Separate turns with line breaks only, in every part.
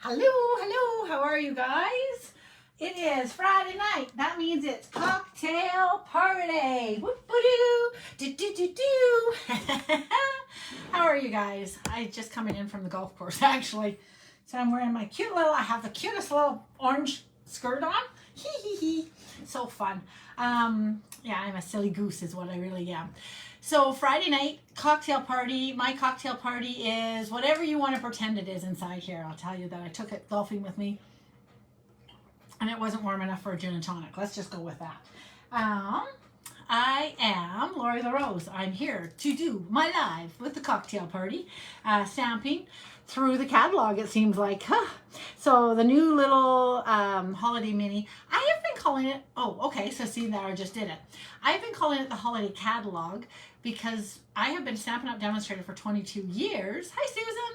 Hello, how are you guys? It is Friday night. That means it's cocktail party. Whoop-a-doo, do-do-do-do. How are you guys? I just coming in from the golf course, actually. So I'm wearing my I have the cutest little orange skirt on. Hee. So fun. Yeah, I'm a silly goose is what I really am. So Friday night, cocktail party. My cocktail party is whatever you want to pretend it is inside here. I'll tell you that I took it golfing with me and it wasn't warm enough for a gin and tonic. Let's just go with that. I am Lori LaRose. I'm here to do my live with the cocktail party, stamping through the catalog, it seems like. So the new little holiday mini, I have been calling it, so see there, I just did it. I've been calling it the holiday catalog because I have been Stampin' Up! Demonstrator for 22 years. Hi, Susan.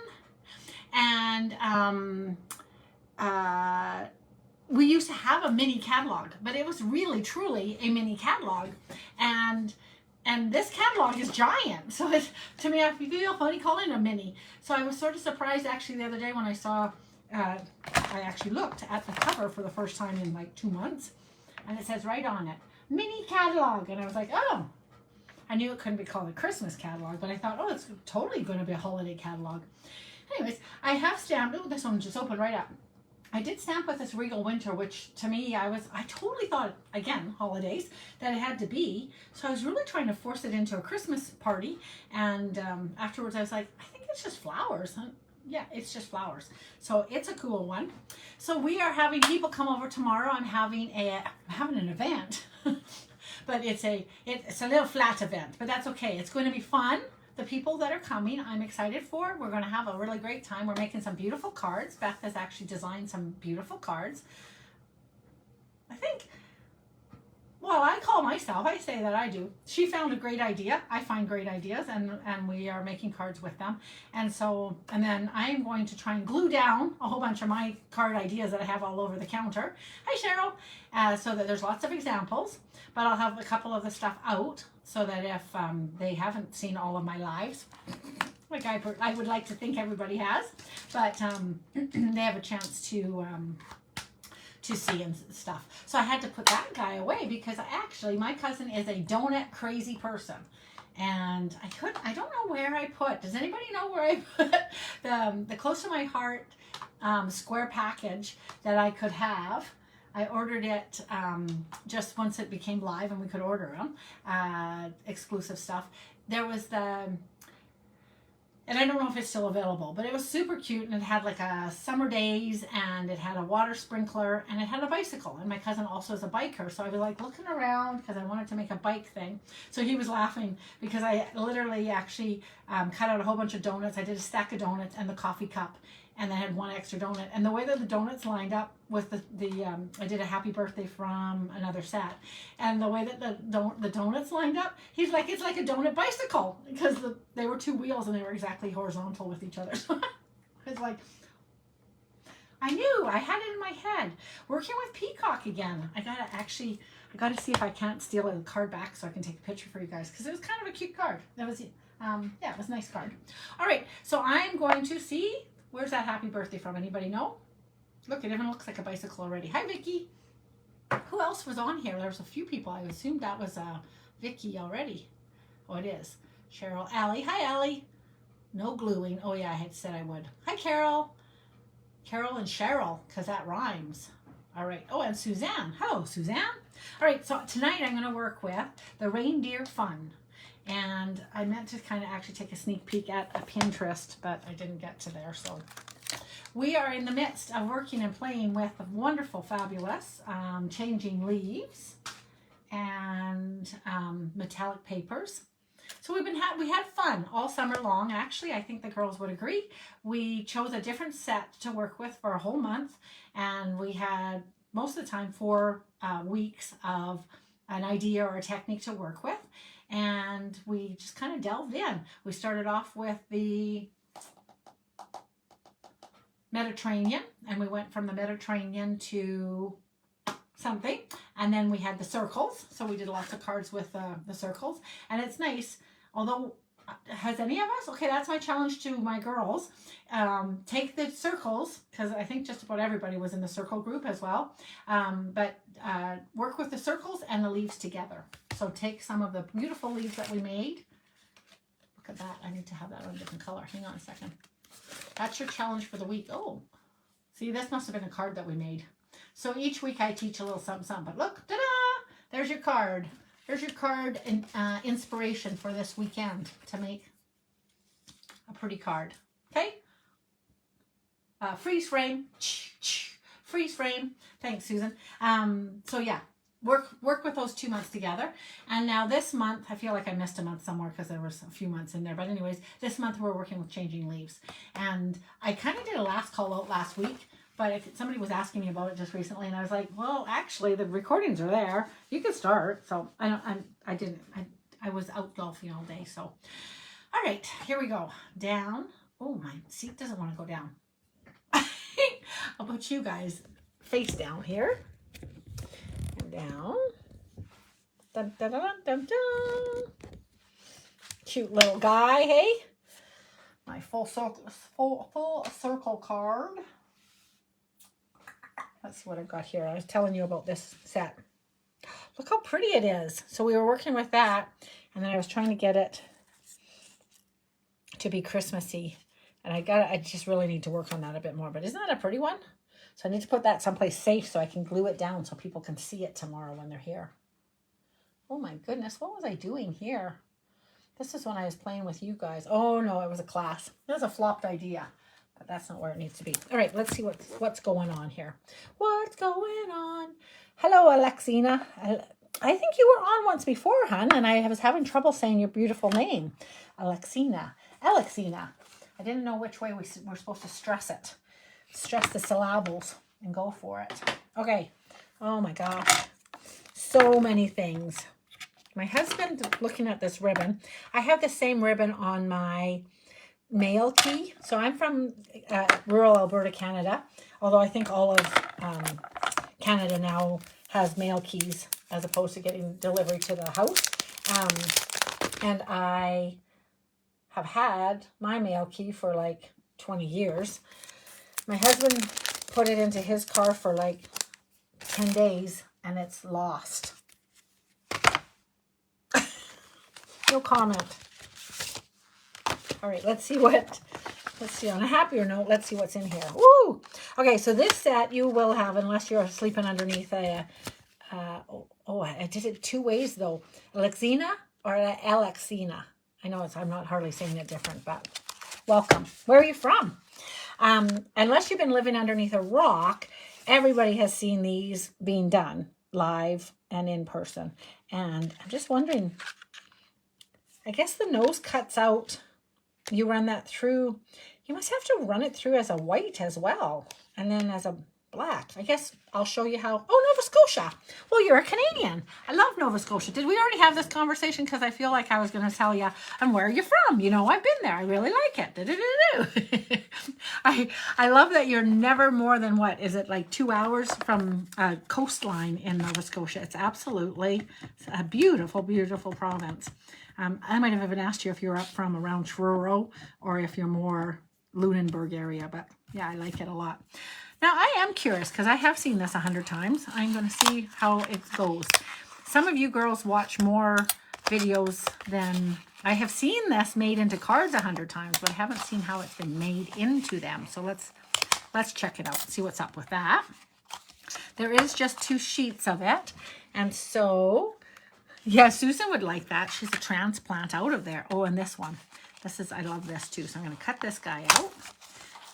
And we used to have a mini catalog, but it was really, truly a mini catalog. And this catalog is giant. So to me, I feel funny calling it a mini. So I was sort of surprised actually the other day when I saw, I actually looked at the cover for the first time in like 2 months. And it says right on it, mini catalog. And I was like, oh, I knew it couldn't be called a Christmas catalog, but I thought, oh, it's totally going to be a holiday catalog. Anyways, I have stamped, oh, this one just opened right up. I did stamp with this Regal Winter, which to me, I totally thought, again, holidays, that it had to be. So I was really trying to force it into a Christmas party. And afterwards I was like, I think it's just flowers. Yeah, it's just flowers. So it's a cool one. So we are having people come over tomorrow. I'm having an event, but it's a little flat event, but that's okay. It's going to be fun. The people that are coming, I'm excited for. We're going to have a really great time. We're making some beautiful cards. Beth has actually designed some beautiful cards. I think, well, I call myself, I say that I do. She found a great idea. I find great ideas, and we are making cards with them. And then I'm going to try and glue down a whole bunch of my card ideas that I have all over the counter. Hi, Cheryl. So that there's lots of examples, but I'll have a couple of the stuff out so that if they haven't seen all of my lives, like I would like to think everybody has, but they have a chance to see and stuff. So I had to put that guy away because my cousin is a donut crazy person. And I don't know where I put, does anybody know where I put the close to my heart square package that I could have? I ordered it just once it became live and we could order them, exclusive stuff. There was and I don't know if it's still available, but it was super cute and it had like a summer days and it had a water sprinkler and it had a bicycle. And my cousin also is a biker. So I was like looking around because I wanted to make a bike thing. So he was laughing because I literally actually cut out a whole bunch of donuts. I did a stack of donuts and the coffee cup. And then I had one extra donut. And the way that the donuts lined up with I did a happy birthday from another set. And the way that the donuts lined up, he's like, it's like a donut bicycle. Because they were two wheels and they were exactly horizontal with each other. So it's like, I knew, I had it in my head. Working with Peacock again. I gotta see if I can't steal a card back so I can take a picture for you guys. Because it was kind of a cute card. That was, it was a nice card. All right, so I'm going to see. Where's that happy birthday from? Anybody know? Look, it even looks like a bicycle already. Hi, Vicky. Who else was on here? There was a few people. I assumed that was Vicky already. Oh, it is. Cheryl. Allie. Hi, Allie. No gluing. Oh, yeah, I had said I would. Hi, Carol. Carol and Cheryl, because that rhymes. All right. Oh, and Suzanne. Hello, Suzanne. All right, so tonight I'm going to work with the Reindeer Fun. And I meant to kind of actually take a sneak peek at a Pinterest, but I didn't get to there. So we are in the midst of working and playing with the wonderful, fabulous changing leaves and metallic papers. So we had fun all summer long. Actually, I think the girls would agree. We chose a different set to work with for a whole month, and we had most of the time 4 weeks of an idea or a technique to work with. And we just kind of delved in. We started off with the Mediterranean, and we went from the Mediterranean to something. And then we had the circles. So we did lots of cards with the circles. And it's nice, although Has any of us? Okay, that's my challenge to my girls. Take the circles, because I think just about everybody was in the circle group as well. But work with the circles and the leaves together. So take some of the beautiful leaves that we made. Look at that. I need to have that on a different color. Hang on a second. That's your challenge for the week. Oh, see, this must have been a card that we made. So each week I teach a little something, something. But look, ta-da! There's your card. There's your card and inspiration for this weekend to make a pretty card. Okay? Freeze frame. Freeze frame. Thanks, Susan. So yeah, work with those 2 months together. And now this month, I feel like I missed a month somewhere because there was a few months in there. But anyways, this month we're working with changing leaves. And I kind of did a last call out last week. But if somebody was asking me about it just recently, and I was like, well, actually, the recordings are there. You can start. So I was out golfing all day. So, all right, here we go. Down. Oh, my seat doesn't want to go down. I'll put you guys face down here. And down. Dun, dun, dun, dun, dun. Cute little guy, hey? My full circle card. Let's see what I've got here. I was telling you about this set. Look how pretty it is. So we were working with that, and then I was trying to get it to be Christmassy. And I just really need to work on that a bit more. But isn't that a pretty one? So I need to put that someplace safe so I can glue it down so people can see it tomorrow when they're here. Oh my goodness, what was I doing here? This is when I was playing with you guys. Oh no, it was a class. It was a flopped idea. But that's not where it needs to be. All right, let's see what's going on here. What's going on? Hello, Alexina. I think you were on once before, hon, and I was having trouble saying your beautiful name. Alexina. I didn't know which way we're supposed to stress it. Stress the syllables and go for it. Okay. Oh, my gosh. So many things. My husband, looking at this ribbon, I have the same ribbon on my mail key. So I'm from rural Alberta, Canada, although I think all of Canada now has mail keys as opposed to getting delivery to the house. And I have had my mail key for like 20 years. My husband put it into his car for like 10 days and it's lost. No comment. All right, let's see on a happier note, let's see what's in here. Woo! Okay, so this set you will have, unless you're sleeping underneath a, I did it two ways though. Alexina or Alexina. I know I'm not hardly saying it different, but welcome. Where are you from? Unless you've been living underneath a rock, everybody has seen these being done live and in person. And I'm just wondering, I guess the nose cuts out. You run that through. You must have to run it through as a white as well. And then as a black. I guess I'll show you how. Oh, Nova Scotia. Well, you're a Canadian. I love Nova Scotia. Did we already have this conversation? Because I feel like I was going to tell you, and where are you from? You know, I've been there. I really like it. I love that you're never more than, what, is it like 2 hours from a coastline in Nova Scotia? It's absolutely a beautiful, beautiful province. I might have even asked you if you're up from around Truro or if you're more Lunenburg area, but yeah, I like it a lot. Now, I am curious because I have seen this 100 times. I'm going to see how it goes. Some of you girls watch more videos than I have seen this made into cards 100 times, but I haven't seen how it's been made into them. So let's check it out, see what's up with that. There is just 2 sheets of it. And so, yeah, Susan would like that. She's a transplant out of there. Oh, and this one. I love this too. So I'm going to cut this guy out.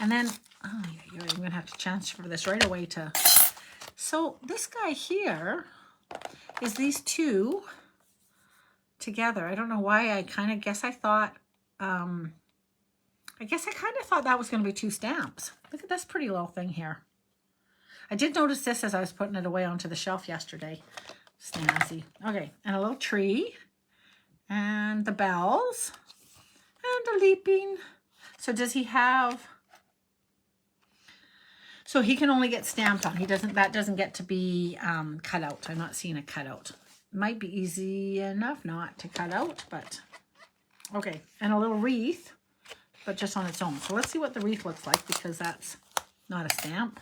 And then, I'm going to have to transfer this right away to... So this guy here is these 2 together. I don't know why. I kind of guess I thought... I guess I kind of thought that was going to be 2 stamps. Look at this pretty little thing here. I did notice this as I was putting it away onto the shelf yesterday. Snazzy. Okay, and a little tree. And the bells. And a leaping. So does he have... So he can only get stamped on. That doesn't get to be cut out. I'm not seeing a cutout. Might be easy enough not to cut out, but Okay, and a little wreath, but just on its own. So let's see what the wreath looks like, because that's not a stamp.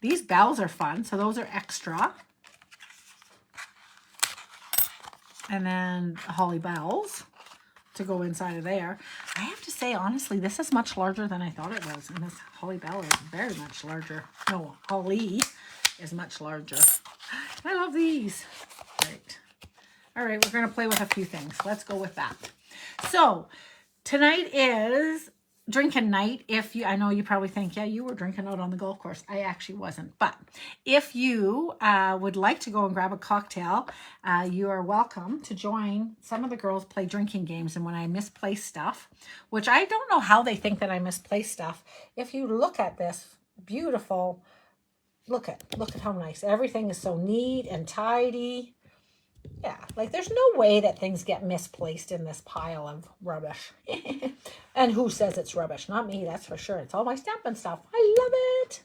These bells are fun, so those are extra. And then holly bells to go inside of there. I have to say, honestly, this is much larger than I thought it was. And this holly bell is very much larger. No, holly is much larger. I love these. Right. All right, we're going to play with a few things. Let's go with that. So tonight is drinking night. If you, I know you probably think, yeah, you were drinking out on the golf course. I actually wasn't. But if you would like to go and grab a cocktail, you are welcome to join. Some of the girls play drinking games, and when I misplace stuff, which I don't know how they think that I misplace stuff. If you look at this beautiful, look at how nice. Everything is so neat and tidy. Yeah, like there's no way that things get misplaced in this pile of rubbish. And who says it's rubbish? Not me, that's for sure. It's all my Stampin' stuff. I love it.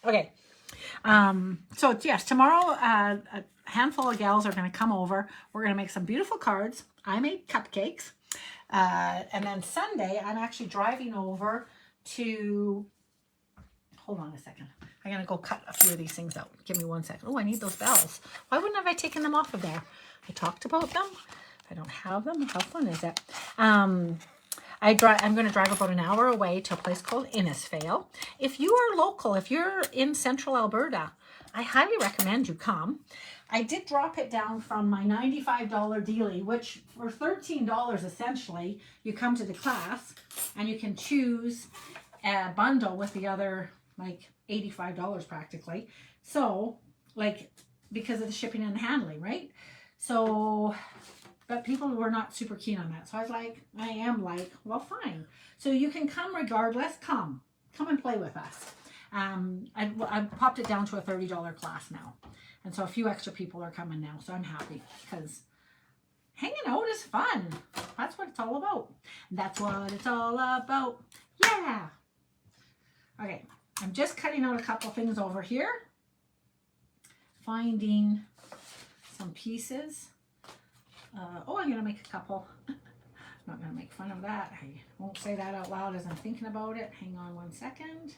Okay. So yes, tomorrow a handful of gals are going to come over. We're going to make some beautiful cards. I made cupcakes. And then Sunday, I'm actually driving over to... Hold on a second. I'm going to go cut a few of these things out. Give me 1 second. Oh, I need those bells. Why wouldn't have I taken them off of there? I talked about them. I don't have them. How fun is it? I'm going to drive about an hour away to a place called Innisfail. If you are local, if you're in central Alberta, I highly recommend you come. I did drop it down from my $95 dealie, which for $13 essentially, you come to the class and you can choose a bundle with the other like $85 practically. So like, because of the shipping and the handling, right? So, but people were not super keen on that. So I am like, well, fine. So you can come regardless. Come and play with us. I popped it down to a $30 class now. And so a few extra people are coming now. So I'm happy because hanging out is fun. That's what it's all about. That's what it's all about. Yeah. Okay. I'm just cutting out a couple things over here. Finding some pieces. I'm going to make a couple. I'm not going to make fun of that. I won't say that out loud as I'm thinking about it. Hang on 1 second.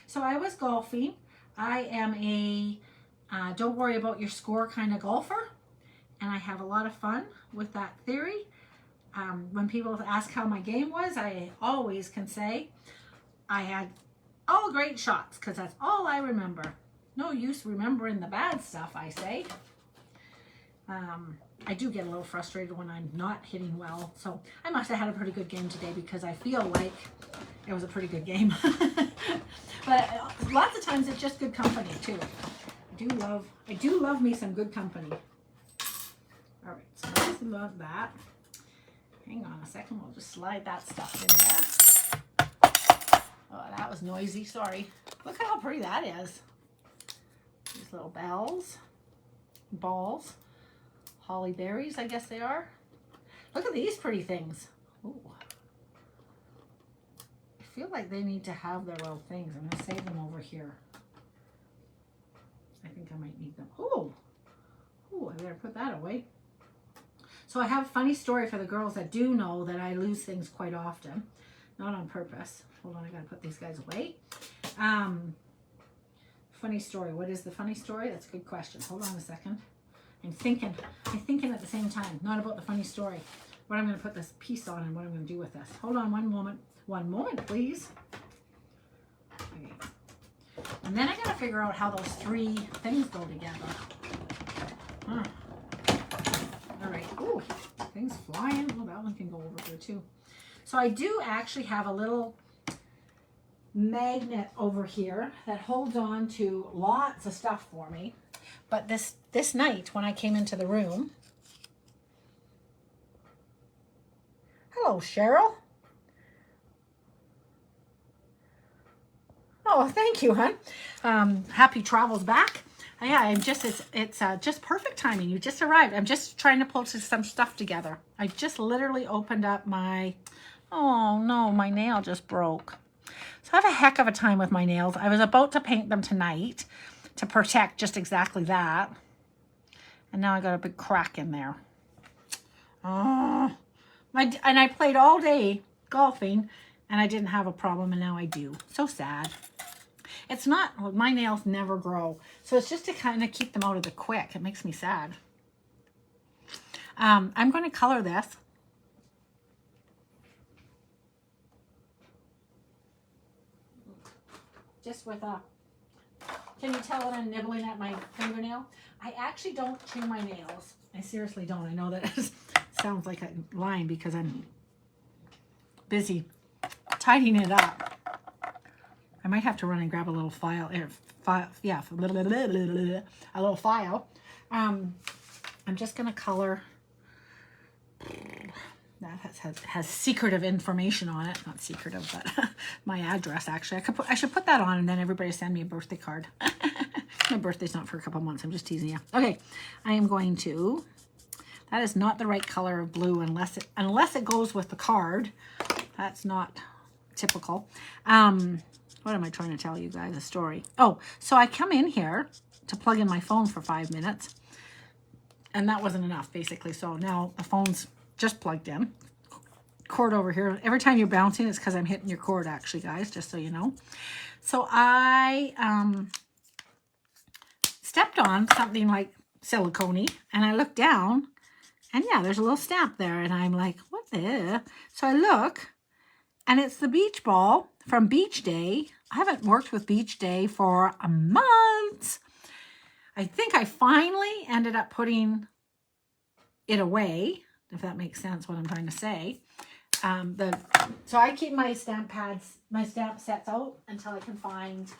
So I was golfing. I am a don't worry about your score kind of golfer. And I have a lot of fun with that theory. When people ask how my game was, I always can say I had all great shots, because that's all I remember. No use remembering the bad stuff, I say. I do get a little frustrated when I'm not hitting well. So I must have had a pretty good game today, because I feel like it was a pretty good game. But lots of times it's just good company too. I do love me some good company. All right, so let's love that. Hang on a second, we'll just slide that stuff in there. Oh, that was noisy, sorry. Look at how pretty that is. These little bells, balls, holly berries, I guess they are. Look at these pretty things. Ooh. I feel like they need to have their little things. I'm going to save them over here. I think I might need them. Oh, I better put that away. So I have a funny story for the girls that do know that I lose things quite often. Not on purpose. Hold on, I gotta put these guys away. Funny story. What is the funny story? That's a good question. Hold on a second. I'm thinking at the same time, not about the funny story. What I'm gonna put this piece on and what I'm gonna do with this. Hold on 1 moment. 1 moment, please. Okay. And then I gotta figure out how those 3 things go together. All right. Ooh, things flying. Oh, that one can go over here too. So I do actually have a little magnet over here that holds on to lots of stuff for me. But this night when I came into the room, hello, Cheryl. Oh, thank you, hon. Happy travels back. Yeah, it's just perfect timing. You just arrived. I'm just trying to pull some stuff together. I just literally opened up my... Oh no, my nail just broke. So I have a heck of a time with my nails. I was about to paint them tonight to protect just exactly that. And now I got a big crack in there. Oh, And I played all day golfing, and I didn't have a problem, and now I do. So sad. It's not, well, my nails never grow. So it's just to kind of keep them out of the quick. It makes me sad. I'm going to color this. Just with a, can you tell that I'm nibbling at my fingernail? I actually don't chew my nails. I seriously don't. I know that sounds like I'm lying because I'm busy tidying it up. I might have to run and grab a little file. Yeah, a little file. I'm just going to color. That has secretive information on it. Not secretive, but my address, actually. I should put that on, and then everybody send me a birthday card. My birthday's not for a couple months. I'm just teasing you. Okay, I am going to... That is not the right color of blue unless it goes with the card. That's not typical. What am I trying to tell you guys? A story. Oh, so I come in here to plug in my phone for 5 minutes, and that wasn't enough, basically. So now the phone's just plugged in. Cord over here. Every time you're bouncing, it's because I'm hitting your cord, actually, guys, just so you know. So I stepped on something like silicone, and I looked down, and yeah, there's a little stamp there, and I'm like, what the? So I look, and it's the beach ball from Beach Day. I haven't worked with Beach Day for a month. I think I finally ended up putting it away, if that makes sense what I'm trying to say. So I keep my stamp pads, my stamp sets out until I can find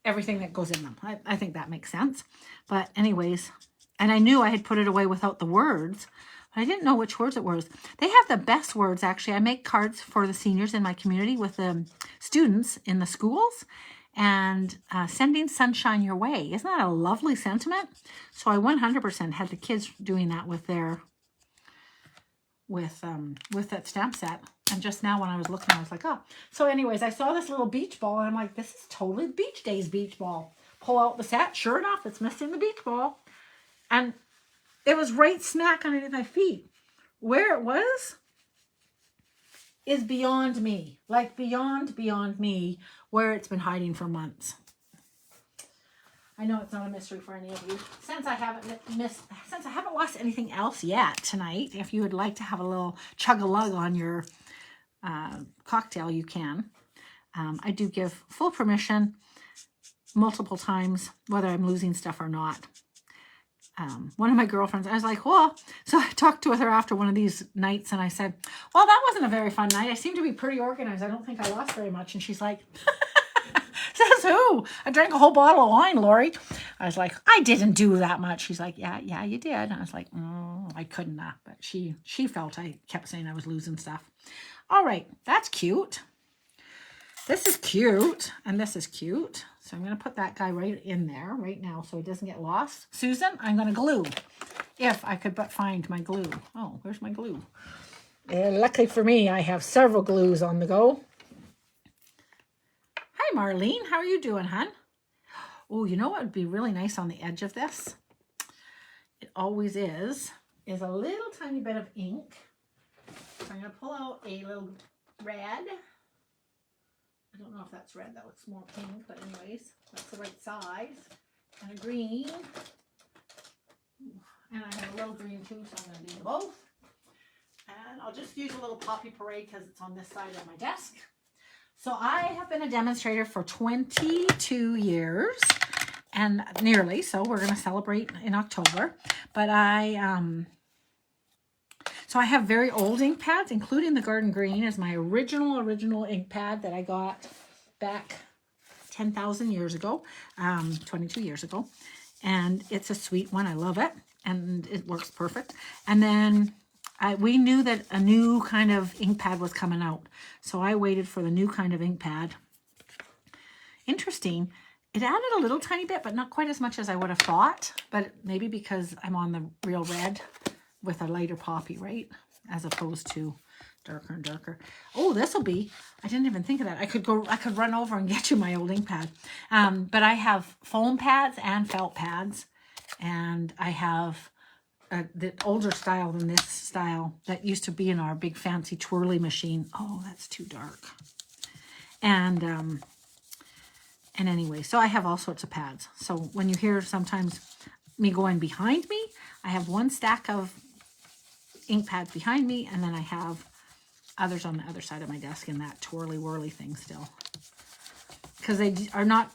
everything that goes in them. I think that makes sense. But anyways, and I knew I had put it away without the words, but I didn't know which words it was. They have the best words, actually. I make cards for the seniors in my community with the students in the schools, and sending sunshine your way. Isn't that a lovely sentiment? So I 100% had the kids doing that with their, with that stamp set. And just now when I was looking, I was like, oh. So anyways, I saw this little beach ball, and I'm like, this is totally Beach Day's beach ball. Pull out the set. Sure enough, it's missing the beach ball. And it was right smack underneath my feet. Where it was is beyond me. Like beyond me, where it's been hiding for months. I know it's not a mystery for any of you. Since I haven't lost anything else yet tonight, if you would like to have a little chug-a-lug on your cocktail, you can. I do give full permission multiple times, whether I'm losing stuff or not. One of my girlfriends, I was like, well, so I talked to her after one of these nights, and I said, well, that wasn't a very fun night. I seem to be pretty organized. I don't think I lost very much. And she's like, says who? I drank a whole bottle of wine, Lori. I was like, I didn't do that much. She's like, yeah, you did. And I was like, I couldn't, but she felt I kept saying I was losing stuff. All right, that's cute. This is cute, and this is cute. So I'm going to put that guy right in there right now so he doesn't get lost. Susan, I'm going to glue. If I could but find my glue. Oh, where's my glue? Luckily for me, I have several glues on the go. Hi, Marlene. How are you doing, hon? Oh, you know what would be really nice on the edge of this? It always is a little tiny bit of ink. So I'm going to pull out a little red. I don't know if that's red. That looks more pink, but anyways, that's the right size. And a green. And I have a little green too, so I'm going to do both. And I'll just use a little Poppy Parade because it's on this side of my desk. So I have been a demonstrator for 22 years, and nearly, so we're going to celebrate in October. But so I have very old ink pads, including the Garden Green is my original ink pad that I got back 10,000 years ago, 22 years ago. And it's a sweet one. I love it. And it works perfect. And then we knew that a new kind of ink pad was coming out. So I waited for the new kind of ink pad. Interesting. It added a little tiny bit, but not quite as much as I would have thought. But maybe because I'm on the real red with a lighter poppy, right? As opposed to darker and darker. Oh, this will be, I didn't even think of that. I could run over and get you my old ink pad. But I have foam pads and felt pads. And I have the older style than this style that used to be in our big fancy twirly machine. Oh, that's too dark. And anyway, so I have all sorts of pads. So when you hear sometimes me going behind me, I have one stack of ink pads behind me, and then I have others on the other side of my desk in that twirly whirly thing still. Because they are not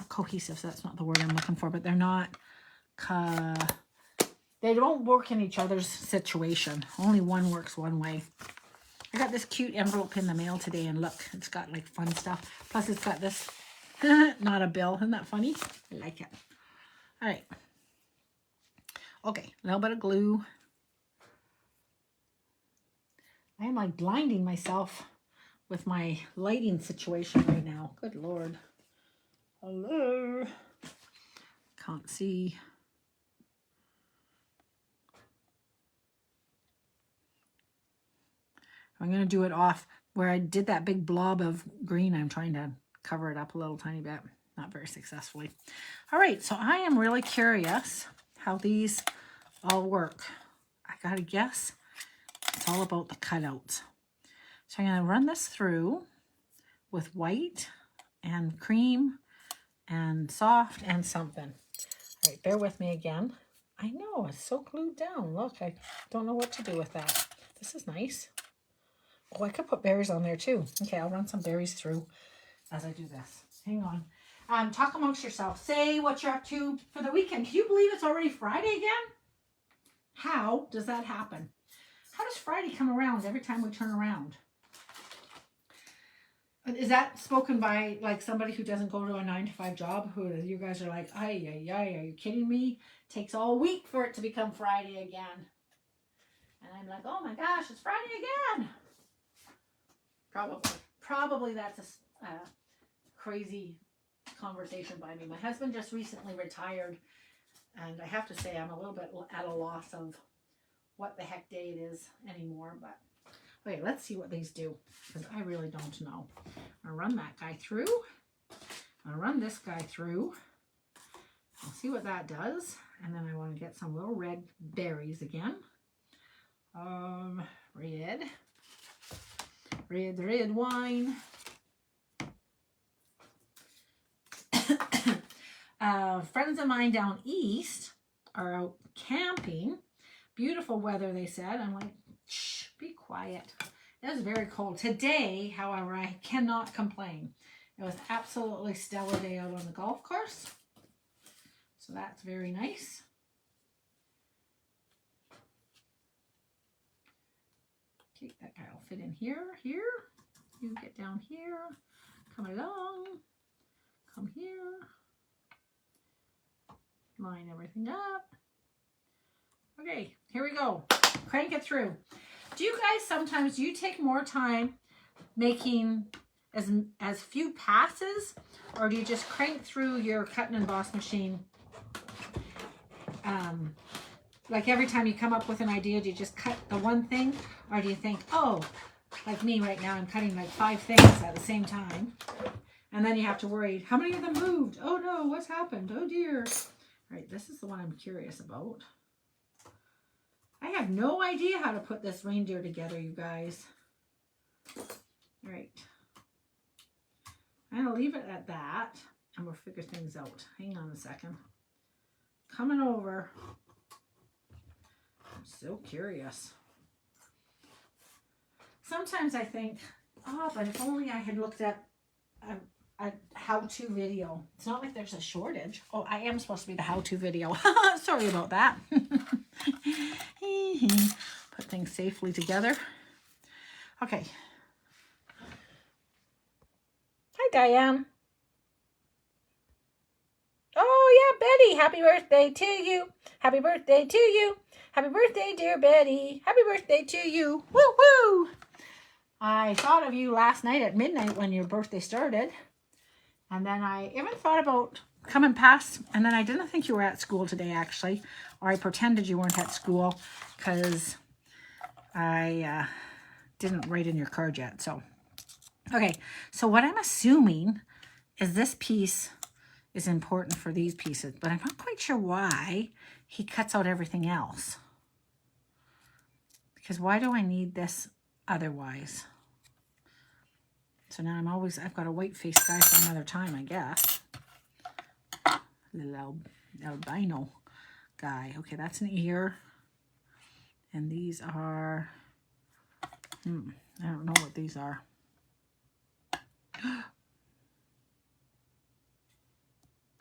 cohesive, so that's not the word I'm looking for, but they're not, they don't work in each other's situation. Only one works one way. I got this cute envelope in the mail today, and look, it's got like fun stuff. Plus it's got this, not a bill. Isn't that funny? I like it. All right. Okay, a little bit of glue. I am like blinding myself with my lighting situation right now. Good Lord. Hello. Can't see. I'm going to do it off where I did that big blob of green. I'm trying to cover it up a little tiny bit. Not very successfully. All right, so I am really curious how these all work. I got to guess it's all about the cutouts. So I'm going to run this through with white and cream and soft and something. All right, bear with me again. I know, it's so glued down. Look, I don't know what to do with that. This is nice. Oh, I could put berries on there too. Okay, I'll run some berries through as I do this. Hang on. Talk amongst yourself. Say what you're up to for the weekend. Can you believe it's already Friday again? How does that happen? How does Friday come around every time we turn around? Is that spoken by like somebody who doesn't go to a 9-to-5 job? Who you guys are like, ay, ay, ay, are you kidding me? Takes all week for it to become Friday again. And I'm like, oh my gosh, it's Friday again. Probably that's a crazy conversation by me. My husband just recently retired, and I have to say I'm a little bit at a loss of what the heck day it is anymore. But okay, let's see what these do, because I really don't know. I'm gonna run that guy through. I'm gonna run this guy through. I'll see what that does, and then I want to get some little red berries again. Red wine. Friends of mine down east are out camping. Beautiful weather, they said. I'm like, shh, be quiet. It was very cold. Today, however, I cannot complain. It was absolutely stellar day out on the golf course. So that's very nice. Okay, that guy will fit in here. You get down here. Come along. Come here. Line everything up. Okay, here we go. Crank it through. Do you guys sometimes, do you take more time making as few passes, or do you just crank through your cut and emboss machine? Like every time you come up with an idea, do you just cut the one thing, or do you think, oh, like me right now, I'm cutting like 5 things at the same time, and then you have to worry, how many of them moved? Oh no, what's happened? Oh dear. All right, this is the one I'm curious about. I have no idea how to put this reindeer together, you guys. All right. I'm going to leave it at that, and we'll figure things out. Hang on a second. Coming over. I'm so curious. Sometimes I think, oh, but if only I had looked at a how-to video. It's not like there's a shortage. Oh, I am supposed to be the how-to video. Sorry about that. Put things safely together. Okay. Hi, Diane. Oh, yeah, Betty. Happy birthday to you. Happy birthday to you. Happy birthday, dear Betty. Happy birthday to you. Woo, woo. I thought of you last night at midnight when your birthday started. And then I even thought about coming past, and then I didn't think you were at school today, actually. Or I pretended you weren't at school because I didn't write in your card yet. So, okay. So what I'm assuming is this piece is important for these pieces, but I'm not quite sure why he cuts out everything else. Because why do I need this otherwise? So now I've got a white face guy for another time, I guess. Little albino guy. Okay, that's an ear. And these are, I don't know what these are.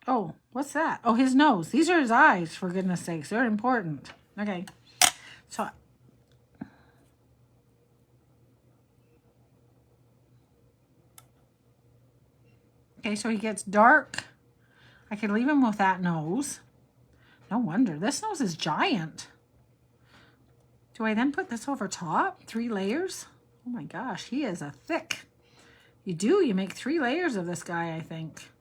Oh, what's that? Oh, his nose. These are his eyes, for goodness sakes. They're important. Okay. So, okay, so he gets dark. I could leave him with that nose. No wonder. This nose is giant. Do I then put this over top? 3 layers? Oh my gosh, he is a thick. You do. You make 3 layers of this guy, I think.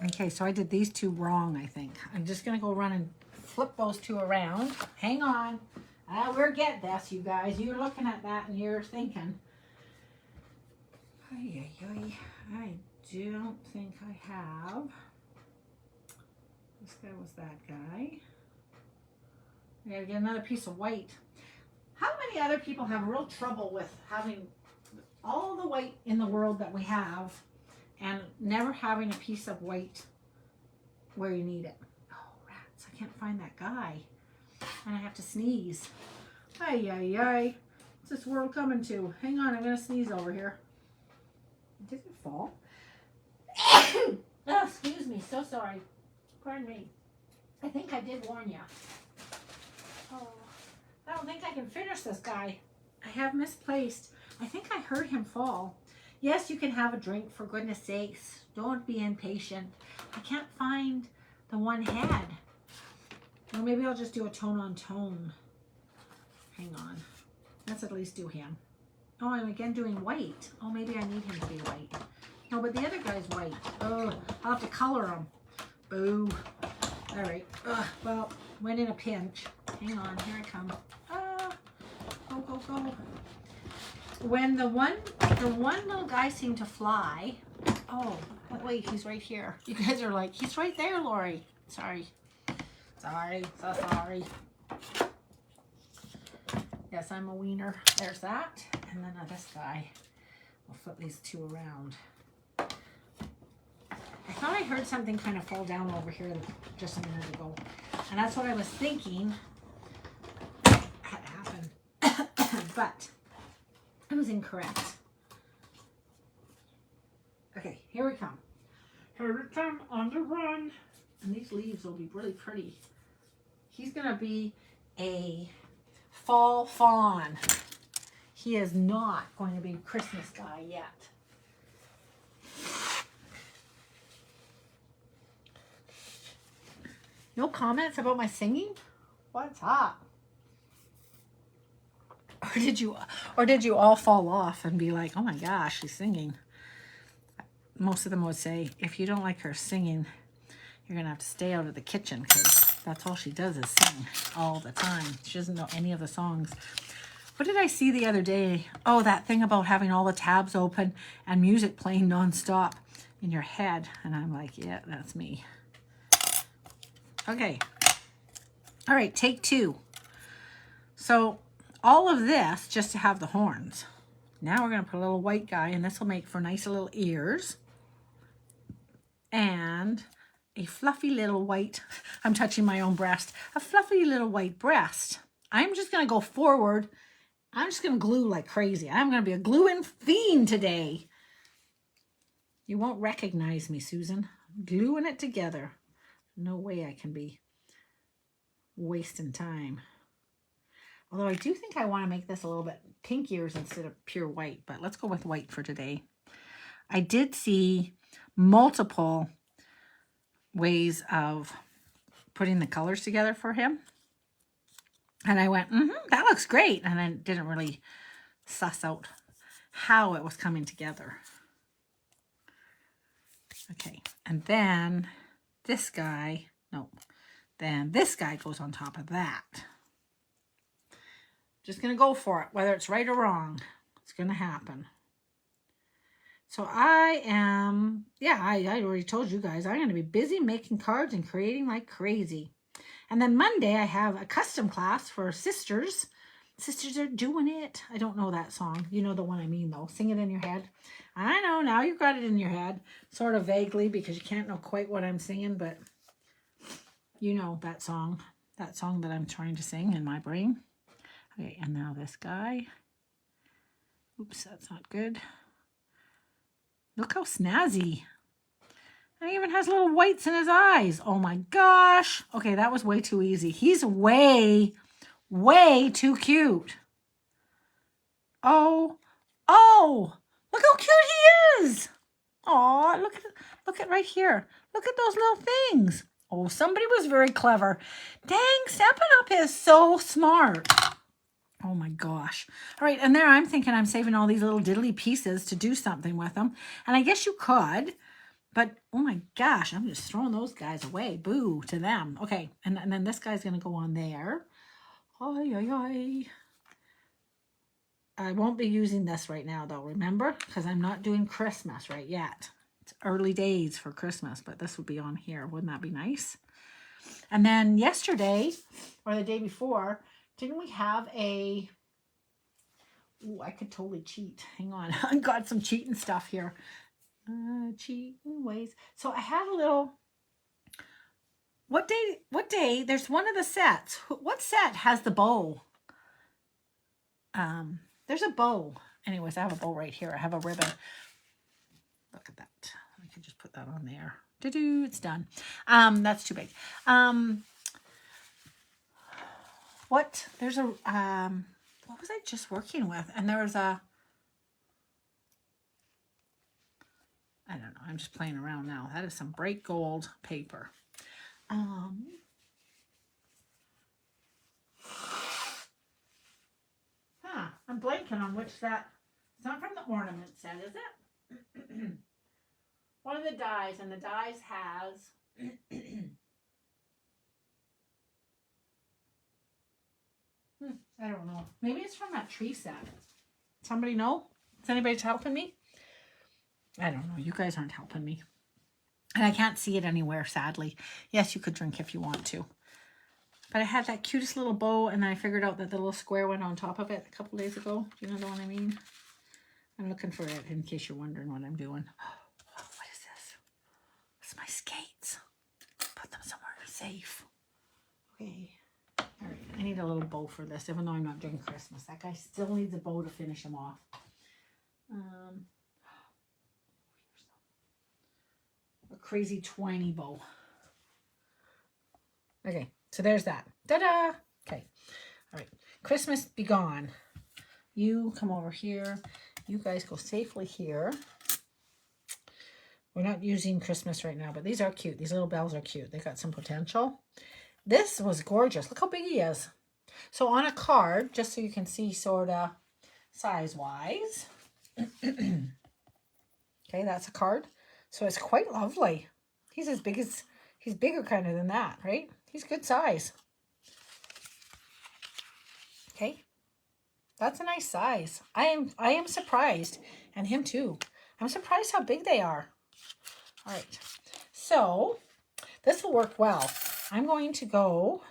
Okay, so I did these 2 wrong, I think. I'm just going to go run and flip those 2 around. Hang on. We'll get this, you guys. You're looking at that and you're thinking, I don't think I have. This guy was that guy. I gotta get another piece of white. How many other people have real trouble with having all the white in the world that we have and never having a piece of white where you need it? Oh, rats, I can't find that guy. And I have to sneeze. Ay, ay, ay. What's this world coming to? Hang on, I'm gonna sneeze over here. Did it fall? Oh, excuse me, so sorry. Pardon me. I think I did warn you. Oh, I don't think I can finish this guy. I have misplaced. I think I heard him fall. Yes, you can have a drink, for goodness sakes. Don't be impatient. I can't find the one head. Or maybe I'll just do a tone on tone. Hang on. Let's at least do him. Oh, I'm again doing white. Oh, maybe I need him to be white. No, but the other guy's white. Oh, I'll have to color him. Boo. All right. Well, went in a pinch. Hang on. Here I come. Go, go, go. When the one little guy seemed to fly. Oh, wait, he's right here. You guys are like, he's right there, Lori. Sorry. Sorry. So sorry. Yes, I'm a wiener. There's that. And then this guy. We'll flip these 2 around. I thought I heard something kind of fall down over here just a minute ago. And that's what I was thinking had happened. But I was incorrect. Okay, here we come. Here we come on the run. And these leaves will be really pretty. He's going to be a fall fawn. He is not going to be a Christmas guy yet. No comments about my singing? What's up? Or did you all fall off and be like, oh my gosh, she's singing? Most of them would say, if you don't like her singing, you're going to have to stay out of the kitchen, because that's all she does is sing all the time. She doesn't know any of the songs. What did I see the other day? Oh, that thing about having all the tabs open and music playing nonstop in your head. And I'm like, yeah, that's me. Okay. All right, take 2. So all of this just to have the horns. Now we're going to put a little white guy, and this will make for nice little ears. And a fluffy little white, I'm touching my own breast, a fluffy little white breast. I'm just going to go forward. I'm just going to glue like crazy. I'm going to be a gluing fiend today. You won't recognize me, Susan. I'm gluing it together. No way I can be wasting time. Although I do think I want to make this a little bit pink ears instead of pure white, but let's go with white for today. I did see multiple ways of putting the colors together for him. And I went, that looks great. And I didn't really suss out how it was coming together. Okay, and then this guy, no, then this guy goes on top of that. Just going to go for it, whether it's right or wrong. It's going to happen. So I am, yeah, I already told you guys, I'm going to be busy making cards and creating like crazy. And then Monday I have a custom class for sisters. Sisters are doing it. I don't know that song. You know the one I mean though. Sing it in your head. I know, now you've got it in your head. Sort of vaguely because you can't know quite what I'm singing, but you know that song. That song that I'm trying to sing in my brain. Okay, and now this guy. Oops, that's not good. Look how snazzy. And he even has little whites in his eyes. Oh my gosh. Okay, that was way too easy. He's way too cute. Oh, look how cute he is. Oh, look at right here. Look at those little things. Oh, somebody was very clever. Dang, Stampin' Up is so smart. Oh my gosh. All right, and there I'm thinking I'm saving all these little diddly pieces to do something with them. And I guess you could, but oh my gosh, I'm just throwing those guys away. Boo to them. Okay, and then this guy's going to go on there. Ay, ay, ay. I won't be using this right now though, remember? Because I'm not doing Christmas right yet. It's early days for Christmas, but this would be on here. Wouldn't that be nice? And then yesterday, or the day before, didn't we have a... Ooh, I could totally cheat. Hang on. I got some cheating stuff here. Cheating ways. So I had a little... What day? There's one of the sets. What set has the bow? There's a bow. Anyways, I have a bow right here. I have a ribbon. Look at that. I can just put that on there. Doo-doo, it's done. That's too big. There's a, what was I just working with? And there was a, I don't know, I'm just playing around now. That is some bright gold paper. I'm blanking on which that, it's not from the ornament set, is it? One of the dies, and the dies has, I don't know. Maybe it's from that tree set. Somebody know? Is anybody helping me? I don't know. You guys aren't helping me. And I can't see it anywhere, sadly. Yes, you could drink if you want to. But I had that cutest little bow, and then I figured out that the little square went on top of it a couple days ago. Do you know the one I mean? I'm looking for it in case you're wondering what I'm doing. Oh, what is this? It's my skates. Put them somewhere safe. Okay. All right, I need a little bow for this, even though I'm not doing Christmas. That guy still needs a bow to finish him off. A crazy twiny bow. Okay, so there's that. Ta-da! Okay, all right. Christmas be gone. You come over here. You guys go safely here. We're not using Christmas right now, but these are cute. These little bells are cute. They got some potential. This was gorgeous. Look how big he is. So on a card, just so you can see sort of size-wise. Okay, that's a card. So it's quite lovely. He's as big as, he's bigger kind of than that, right? He's good size. Okay. That's a nice size. I am surprised. And him too. I'm surprised how big they are. All right. So this will work well. I'm going to go.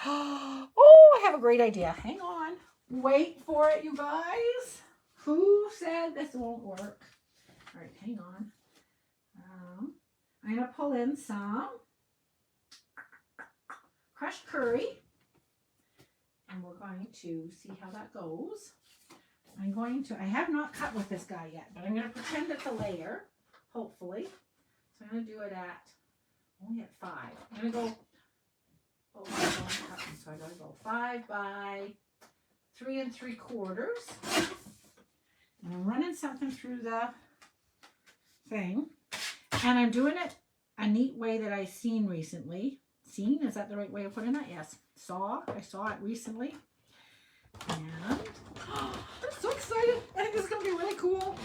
Oh, I have a great idea. Hang on. Wait for it, you guys. Who said this won't work? All right, hang on. I'm going to pull in some crushed curry. And we're going to see how that goes. I have not cut with this guy yet, but I'm going to pretend it's a layer, hopefully. So I'm going to do it only at 5. I'm going to go, so I got to go 5 by 3 3/4. And I'm running something through the thing. And I'm doing it a neat way that I've seen recently. Seen? Is that the right way of putting it? Yes. I saw it recently. And I'm so excited. I think this is going to be really cool.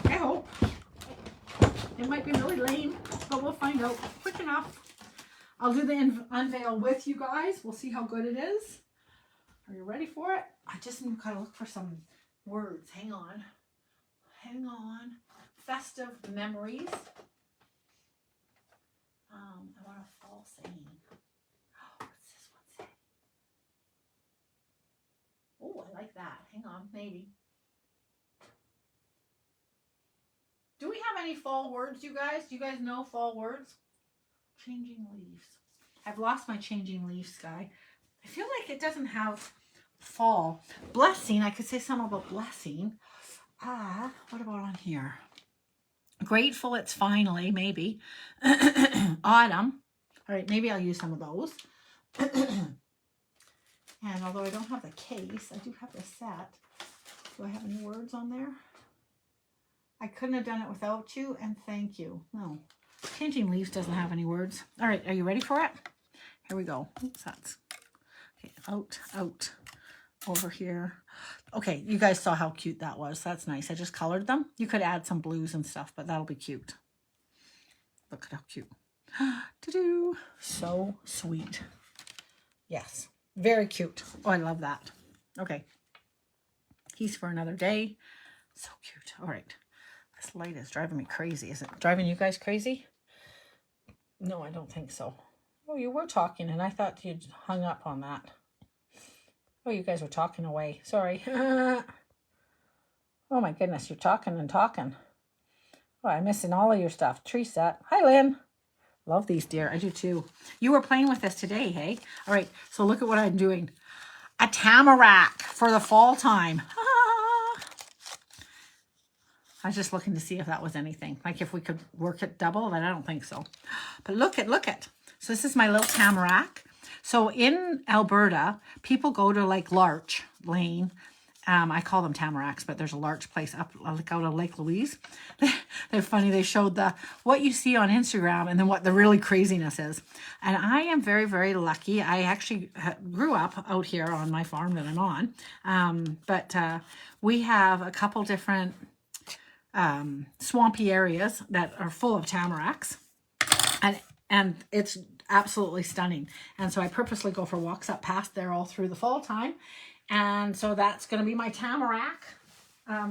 I hope. It might be really lame, but we'll find out quick enough. I'll do the unveil with you guys. We'll see how good it is. Are you ready for it? I just gotta look for some words. Hang on. Hang on. Festive memories. I want a fall saying. Oh, what's this one say? Oh, I like that. Hang on, maybe. Do we have any fall words, you guys? Do you guys know fall words? Changing leaves. I've lost my changing leaves, Sky. I feel like it doesn't have fall. Blessing. I could say something about blessing. What about on here? Grateful it's finally, maybe. Autumn. All right, maybe I'll use some of those. And although I don't have the case, I do have the set. Do I have any words on there? I couldn't have done it without you, and thank you. No. Changing leaves doesn't have any words. All right, are you ready for it? Here we go. Oops, that's... Okay, out, over here. Okay, you guys saw how cute that was. That's nice. I just colored them. You could add some blues and stuff, but that'll be cute. Look at how cute. Do-do. So sweet. Yes, very cute. Oh, I love that. Okay. He's for another day. So cute. All right. This light is driving me crazy. Is it driving you guys crazy? No, I don't think so. Oh, you were talking, and I thought you'd hung up on that. Oh, you guys were talking away. Sorry. Oh, my goodness. You're talking and talking. Oh, I'm missing all of your stuff. Tree set. Hi, Lynn. Love these, dear. I do, too. You were playing with this today, hey? All right. So look at what I'm doing. A tamarack for the fall time. I was just looking to see if that was anything. Like if we could work it double, but I don't think so. But look at. So this is my little tamarack. So in Alberta, people go to like Larch Lane. I call them tamaracks, but there's a larch place up like out of Lake Louise. They're funny. They showed what you see on Instagram and then what the really craziness is. And I am very, very lucky. I actually grew up out here on my farm that I'm on. But we have a couple different swampy areas that are full of tamaracks. And it's absolutely stunning. And so I purposely go for walks up past there all through the fall time. And so that's going to be my tamarack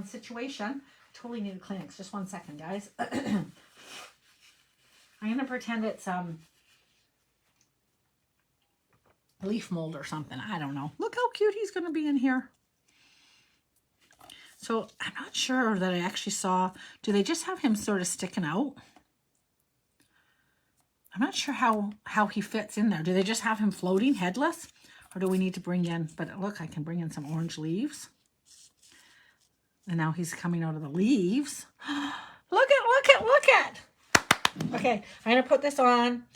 situation. Totally need a Kleenex. Just 1 second, guys. I'm going to pretend it's leaf mold or something. I don't know. Look how cute he's going to be in here. So I'm not sure that I actually saw. Do they just have him sort of sticking out? I'm not sure how he fits in there. Do they just have him floating headless? Or do we need to bring in, but look, I can bring in some orange leaves. And now he's coming out of the leaves. Look at. Okay, I'm going to put this on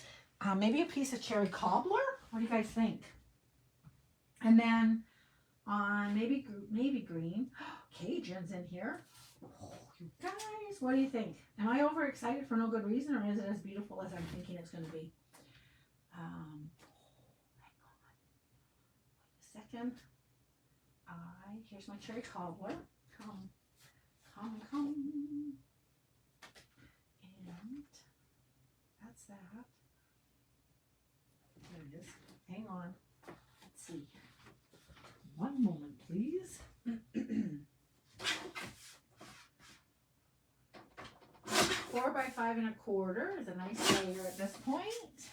maybe a piece of cherry cobbler. What do you guys think? And then on maybe green. Cajun's in here. Oh, you guys, what do you think? Am I overexcited for no good reason, or is it as beautiful as I'm thinking it's going to be? Second, here's my cherry cobbler. Come. And that's that. There it is. Hang on. Let's see. 1 moment, please. 4 by 5 1/4 is a nice layer at this point.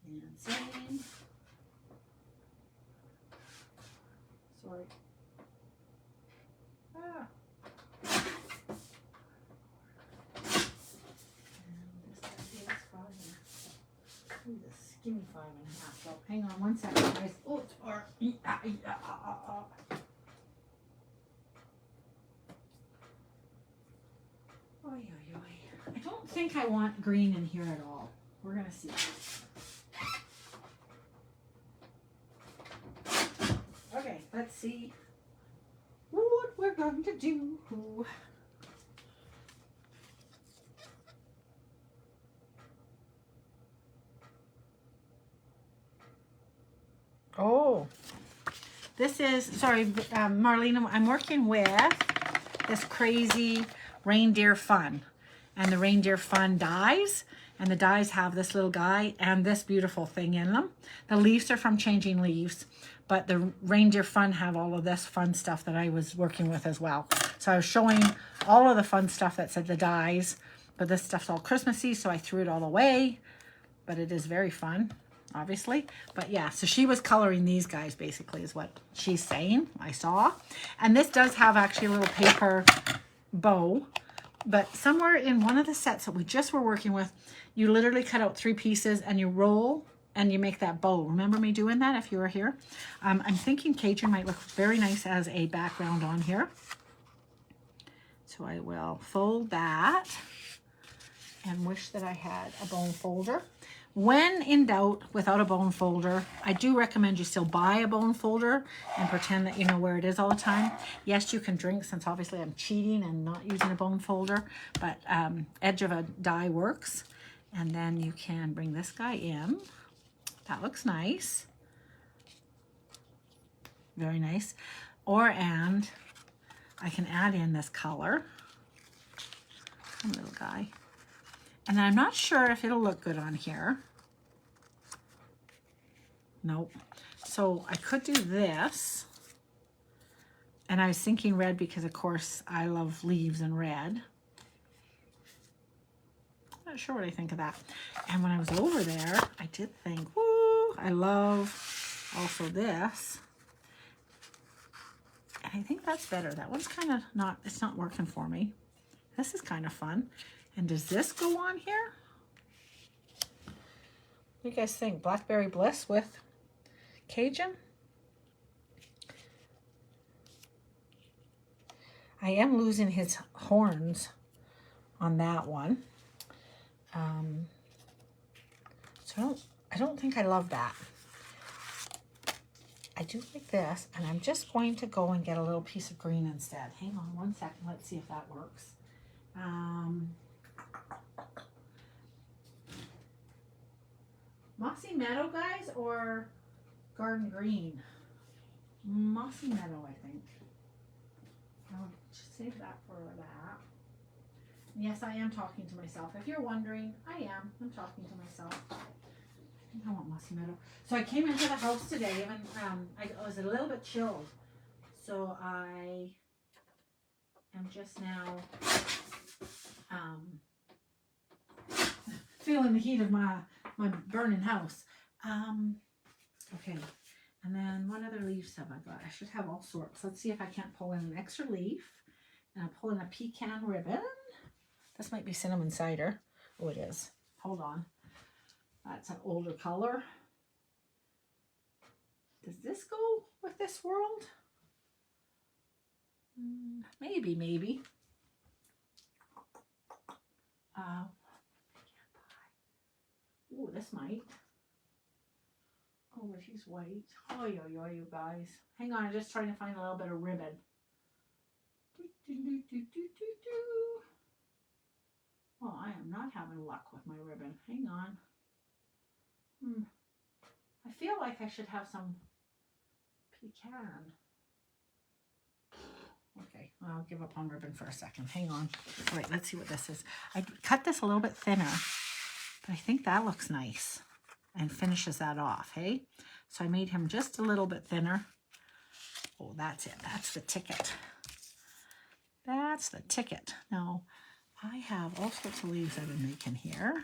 And same. Sorry. And this is skinny 5 1/2. So hang on 1 second, guys. Oh, it's hard. I don't think I want green in here at all. We're gonna see. Okay, let's see what we're going to do. Oh, this is, sorry, Marlene, I'm working with this crazy reindeer fun. And the reindeer fun dies. And the dies have this little guy and this beautiful thing in them. The leaves are from Changing Leaves, but the Reindeer Fun have all of this fun stuff that I was working with as well. So I was showing all of the fun stuff that said the dies, but this stuff's all Christmassy, so I threw it all away. But it is very fun, obviously. But yeah, so she was coloring these guys basically is what she's saying, I saw. And this does have actually a little paper bow, but somewhere in one of the sets that we just were working with, you literally cut out 3 pieces and you roll and you make that bow. Remember me doing that if you were here? I'm thinking Cajun might look very nice as a background on here. So I will fold that and wish that I had a bone folder. When in doubt, without a bone folder, I do recommend you still buy a bone folder and pretend that you know where it is all the time. Yes, you can drink, since obviously I'm cheating and not using a bone folder, but edge of a die works. And then you can bring this guy in. That looks nice. Very nice. And I can add in this color. Come, little guy. And I'm not sure if it'll look good on here. Nope. So I could do this. And I was thinking red because, of course, I love leaves and red. Not sure what I think of that. And when I was over there, I did think, woo, I love also this. And I think that's better. That one's kind of not, it's not working for me. This is kind of fun. And does this go on here? What do you guys think? Blackberry Bliss with Cajun? I am losing his horns on that one. So I don't think I love that. I do like this, and I'm just going to go and get a little piece of green instead. Hang on one second. Let's see if that works. Mossy Meadow, guys, or Garden Green? Mossy Meadow, I think. I'll just save that for that. Yes, I am talking to myself. If you're wondering, I am. I'm talking to myself. I think I want Mossy Meadow. So I came into the house today, and I was a little bit chilled. So I am just now feeling the heat of my burning house. Okay, and then what other leaves have I got? I should have all sorts. Let's see if I can't pull in an extra leaf. And I'll pull in a pecan ribbon. This might be cinnamon cider. Oh, it is. Hold on. That's an older color. Does this go with this world? Maybe, maybe. Oh, this might. Oh, but he's white. Oh, you guys. Hang on, I'm just trying to find a little bit of ribbon. Well, I am not having luck with my ribbon. Hang on. I feel like I should have some pecan. Okay, I'll give up on ribbon for a second. Hang on. All right, let's see what this is. I cut this a little bit thinner, but I think that looks nice and finishes that off, hey? So I made him just a little bit thinner. Oh, that's it. That's the ticket. That's the ticket. Now, I have all sorts of leaves I've been making here.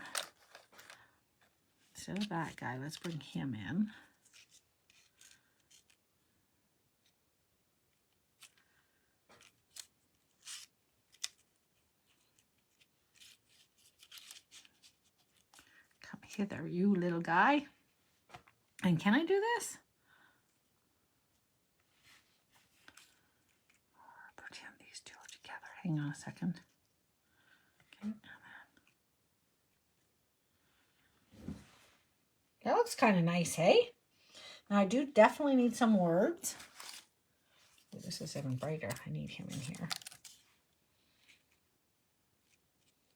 Instead of that guy, let's bring him in. Come hither, you little guy. And can I do this? Pretend these two are together. Hang on a second. Okay. That looks kind of nice, hey? Now I do definitely need some words. Oh, this is even brighter. I need him in here.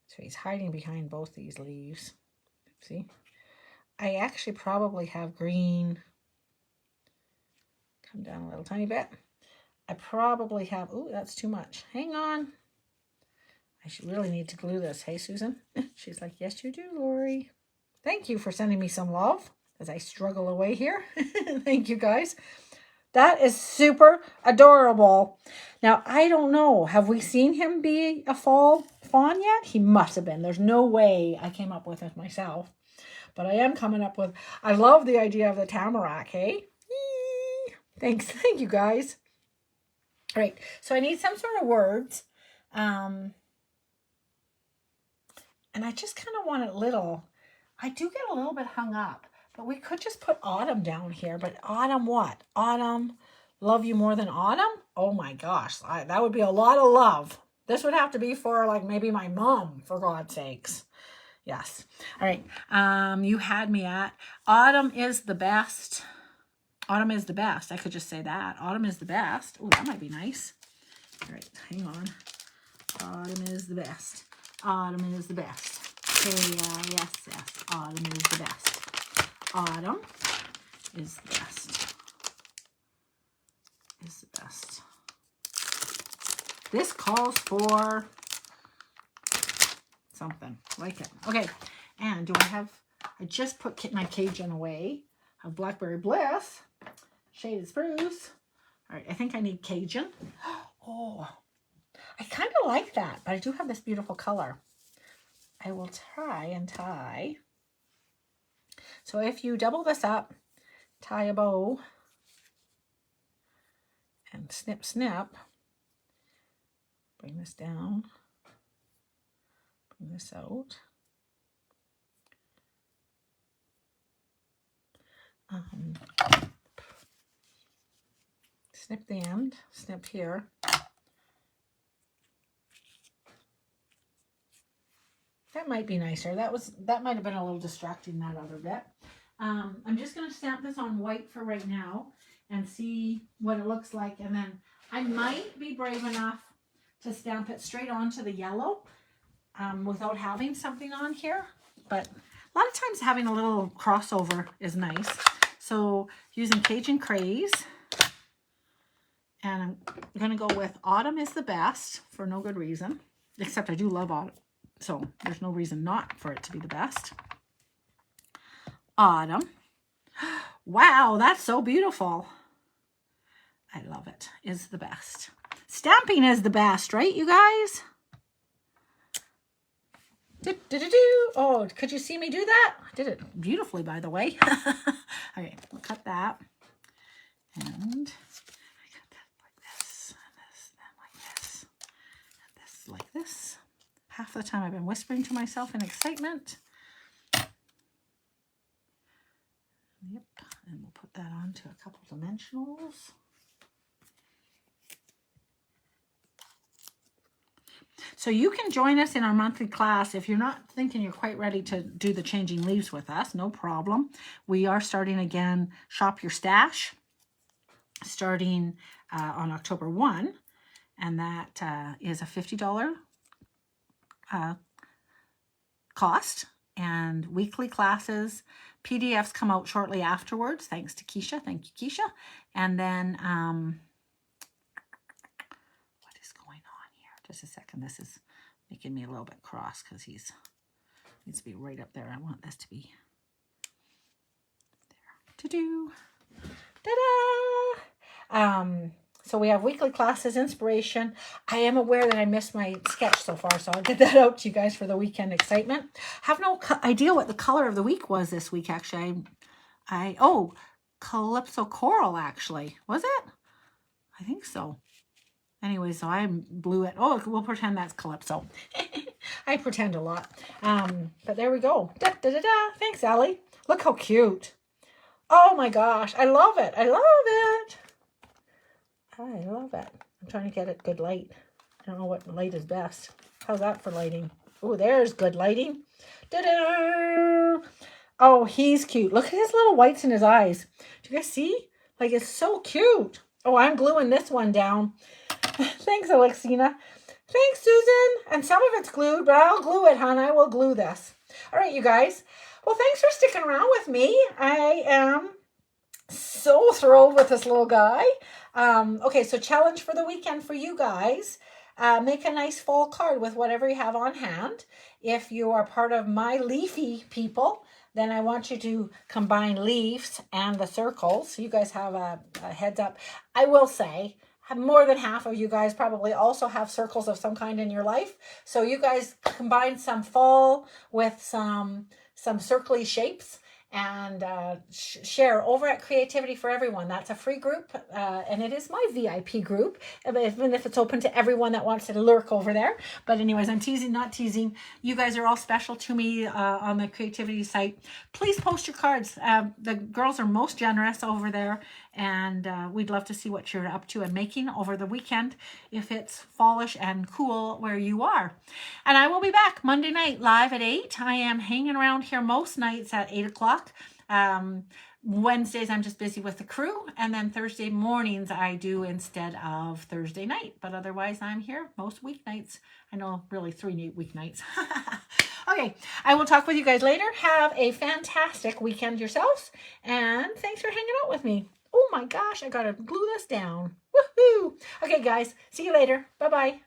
So he's hiding behind both these leaves. See? I actually probably have green. Come down a little tiny bit. I probably have, oh, that's too much. Hang on. I should really need to glue this. Hey, Susan? She's like, yes, you do, Lori. Thank you for sending me some love as I struggle away here. Thank you, guys. That is super adorable. Now, I don't know. Have we seen him be a fall fawn yet? He must have been. There's no way I came up with it myself. But I am coming up with... I love the idea of the tamarack, hey? Eee. Thanks. Thank you, guys. All right. So I need some sort of words. And I just kind of want it little. I do get a little bit hung up. But we could just put autumn down here. But autumn what? Autumn, love you more than autumn? Oh my gosh. That would be a lot of love. This would have to be for like maybe my mom, for God's sakes. Yes. All right. You had me at autumn is the best. Autumn is the best. I could just say that. Autumn is the best. Oh, that might be nice. All right. Hang on. Autumn is the best. Autumn is the best. Yes. Autumn is the best. Autumn is the best. Is the best. This calls for something like it. Okay. And do I have, I just put my Cajun away. I have Blackberry Bliss, Shaded Spruce. All right. I think I need Cajun. Oh, I kind of like that, but I do have this beautiful color. I will try and tie. So if you double this up, tie a bow, and snip, snip, bring this down, bring this out. Snip the end, snip here. That might be nicer. That might have been a little distracting, that other bit. I'm just going to stamp this on white for right now and see what it looks like. And then I might be brave enough to stamp it straight onto the yellow without having something on here. But a lot of times having a little crossover is nice. So using Cajun Craze. And I'm going to go with Autumn is the best for no good reason. Except I do love autumn. So there's no reason not for it to be the best. Autumn. Wow, that's so beautiful. I love it. Is the best. Stamping is the best, right, you guys? Oh, could you see me do that? I did it beautifully, by the way. Okay, we'll cut that. And I cut that like this, and this, then like this, and this like this. Half the time I've been whispering to myself in excitement. Yep, and we'll put that onto a couple dimensionals. So you can join us in our monthly class if you're not thinking you're quite ready to do the changing leaves with us, no problem. We are starting again, Shop Your Stash, starting on October 1, and that is a $50 cost, and weekly classes. PDFs come out shortly afterwards, thanks to Keisha. Thank you, Keisha. And then, what is going on here? Just a second. This is making me a little bit cross because he's needs to be right up there. I want this to be there. To-do. Ta-da! So we have weekly classes, inspiration. I am aware that I missed my sketch so far, so I'll get that out to you guys for the weekend excitement. Have no idea what the color of the week was this week, actually. Oh, Calypso Coral, actually. Was it? I think so. Anyway, so I blew it. Oh, we'll pretend that's Calypso. I pretend a lot. But there we go. Da, da, da, da. Thanks, Allie. Look how cute. Oh my gosh. I love it. I love it. I love it. I'm trying to get it good light. I don't know what light is best. How's that for lighting? Oh, there's good lighting. Da-da! Oh, he's cute. Look at his little whites in his eyes. Do you guys see? Like, it's so cute. Oh, I'm gluing this one down. Thanks, Alexina. Thanks, Susan. And some of it's glued, but I'll glue it, hon. I will glue this. All right, you guys. Well, thanks for sticking around with me. I am so thrilled with this little guy. Okay, so challenge for the weekend for you guys. make a nice fall card with whatever you have on hand. If you are part of my leafy people, then I want you to combine leaves and the circles. You guys have a heads up. I will say, more than half of you guys probably also have circles of some kind in your life. So you guys combine some fall with some circly shapes and share over at Creativity for Everyone. That's a free group, and it is my VIP group, even if it's open to everyone that wants to lurk over there. But anyways, I'm teasing, not teasing. You guys are all special to me on the Creativity site. Please post your cards. The girls are most generous over there, and we'd love to see what you're up to and making over the weekend if it's fallish and cool where you are. And I will be back Monday night live at 8. I am hanging around here most nights at 8 o'clock. Wednesdays I'm just busy with the crew, and then Thursday mornings I do instead of Thursday night, but otherwise I'm here most weeknights. I know, really 3 weeknights. Okay, I will talk with you guys later. Have a fantastic weekend yourselves, and thanks for hanging out with me. Oh my gosh, I gotta glue this down. Woohoo! Okay guys, see you later. Bye-bye.